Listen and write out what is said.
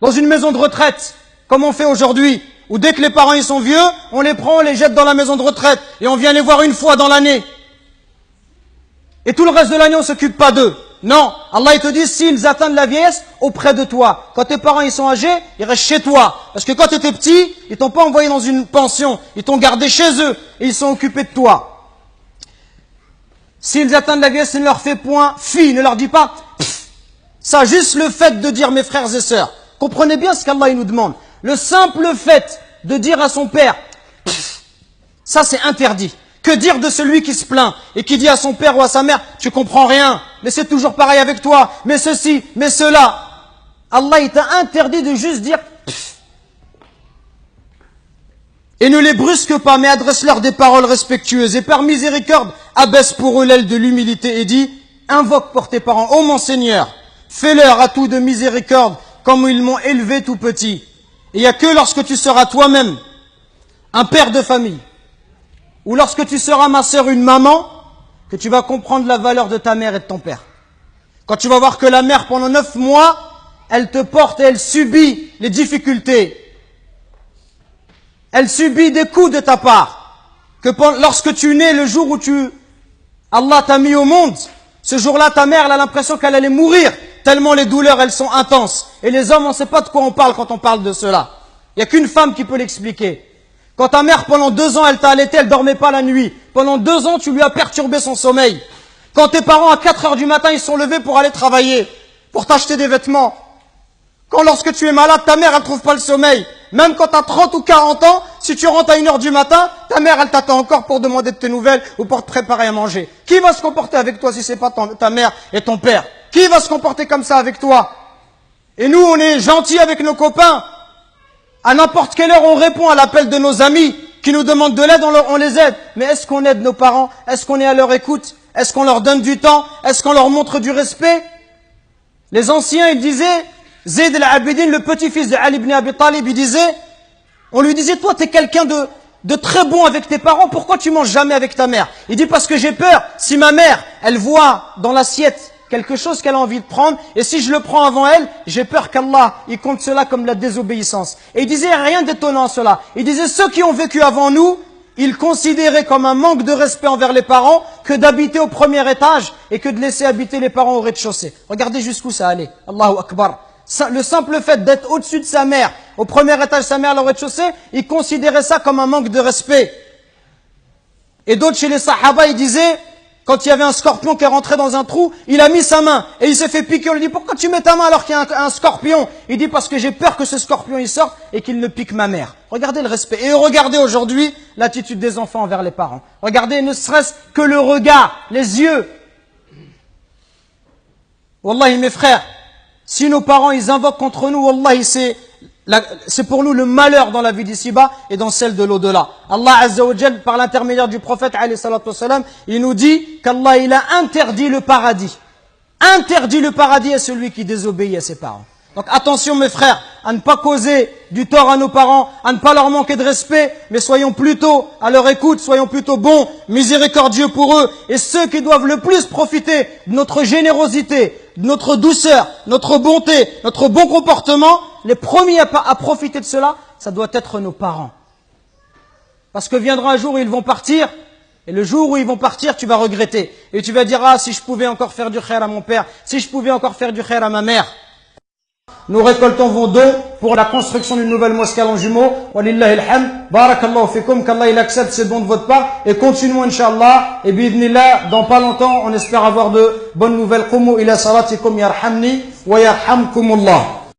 Dans une maison de retraite, comme on fait aujourd'hui, où dès que les parents ils sont vieux, on les prend, on les jette dans la maison de retraite, et on vient les voir une fois dans l'année. Et tout le reste de l'année, on ne s'occupe pas d'eux. Non, Allah il te dit, s'ils atteignent la vieillesse, auprès de toi. Quand tes parents ils sont âgés, ils restent chez toi. Parce que quand tu étais petit, ils t'ont pas envoyé dans une pension, ils t'ont gardé chez eux, et ils sont occupés de toi. S'ils atteignent la vieillesse, ne leur fais point fi, ne leur dis pas, pff. Ça, juste le fait de dire, mes frères et sœurs, comprenez bien ce qu'Allah il nous demande. Le simple fait de dire à son père, pff, ça c'est interdit. Que dire de celui qui se plaint et qui dit à son père ou à sa mère, tu comprends rien, mais c'est toujours pareil avec toi, mais ceci, mais cela. Allah il t'a interdit de juste dire pff. Et ne les brusque pas, mais adresse-leur des paroles respectueuses. Et par miséricorde, abaisse pour eux l'aile de l'humilité et dis, invoque pour tes parents, ô mon Seigneur, fais-leur à tout de miséricorde, comme ils m'ont élevé tout petit. Et il n'y a que lorsque tu seras toi-même un père de famille, ou lorsque tu seras ma sœur, une maman, que tu vas comprendre la valeur de ta mère et de ton père. Quand tu vas voir que la mère, pendant 9 mois, elle te porte et elle subit les difficultés. Elle subit des coups de ta part. Que lorsque tu nais, le jour où Allah t'a mis au monde, ce jour-là, ta mère, elle a l'impression qu'elle allait mourir, tellement les douleurs, elles sont intenses. Et les hommes, on ne sait pas de quoi on parle quand on parle de cela. Il n'y a qu'une femme qui peut l'expliquer. Quand ta mère, pendant 2 ans, elle t'a allaité, elle dormait pas la nuit. Pendant 2 ans, tu lui as perturbé son sommeil. Quand tes parents, à 4 heures du matin, ils sont levés pour aller travailler, pour t'acheter des vêtements. Quand lorsque tu es malade, ta mère, elle trouve pas le sommeil. Même quand tu as 30 ou 40 ans, si tu rentres à 1 heure du matin, ta mère, elle t'attend encore pour demander de tes nouvelles ou pour te préparer à manger. Qui va se comporter avec toi si c'est pas ta mère et ton père? Qui va se comporter comme ça avec toi? Et nous, on est gentils avec nos copains. À n'importe quelle heure, on répond à l'appel de nos amis qui nous demandent de l'aide, on les aide. Mais est-ce qu'on aide nos parents? Est-ce qu'on est à leur écoute? Est-ce qu'on leur donne du temps? Est-ce qu'on leur montre du respect? Les anciens, ils disaient, Zayd al-Abidin, le petit-fils de Ali ibn Abi Talib, il disait, on lui disait, toi, t'es quelqu'un de très bon avec tes parents, pourquoi tu manges jamais avec ta mère? Il dit, parce que j'ai peur, si ma mère, elle voit dans l'assiette quelque chose qu'elle a envie de prendre, et si je le prends avant elle, j'ai peur qu'Allah, il compte cela comme la désobéissance. Et il disait rien d'étonnant cela. Il disait, ceux qui ont vécu avant nous, ils considéraient comme un manque de respect envers les parents que d'habiter au premier étage et que de laisser habiter les parents au rez-de-chaussée. Regardez jusqu'où ça allait. Allahu Akbar. Le simple fait d'être au-dessus de sa mère, au premier étage, sa mère au rez-de-chaussée, ils considéraient ça comme un manque de respect. Et d'autres chez les Sahaba, ils disaient, quand il y avait un scorpion qui est rentré dans un trou, il a mis sa main et il s'est fait piquer. On lui dit, pourquoi tu mets ta main alors qu'il y a un scorpion? Il dit, parce que j'ai peur que ce scorpion il sorte et qu'il ne pique ma mère. Regardez le respect. Et regardez aujourd'hui l'attitude des enfants envers les parents. Regardez ne serait-ce que le regard, les yeux. Wallahi mes frères, si nos parents ils invoquent contre nous, wallahi c'est pour nous le malheur dans la vie d'ici-bas et dans celle de l'au-delà. Allah Azza wa Jal, par l'intermédiaire du prophète alayhi salatu wassalam, il nous dit qu'Allah il a interdit le paradis. Interdit le paradis à celui qui désobéit à ses parents. Donc attention mes frères, à ne pas causer du tort à nos parents, à ne pas leur manquer de respect, mais soyons plutôt à leur écoute, soyons plutôt bons, miséricordieux pour eux. Et ceux qui doivent le plus profiter de notre générosité, de notre douceur, notre bonté, notre bon comportement, les premiers à profiter de cela, ça doit être nos parents. Parce que viendra un jour où ils vont partir, et le jour où ils vont partir, tu vas regretter. Et tu vas dire, ah, si je pouvais encore faire du khair à mon père, si je pouvais encore faire du khair à ma mère. Nous récoltons vos dons pour la construction d'une nouvelle mosquée à Longjumeau. Walillahi alhamd. Barakallahu fikum. Qu'Allah il accepte ces dons de votre part. Et continuons, Inch'Allah. Et bi'idhnillah, dans pas longtemps, on espère avoir de bonnes nouvelles. Qumu ila salatikum yarhamni wa yarhamkumullah.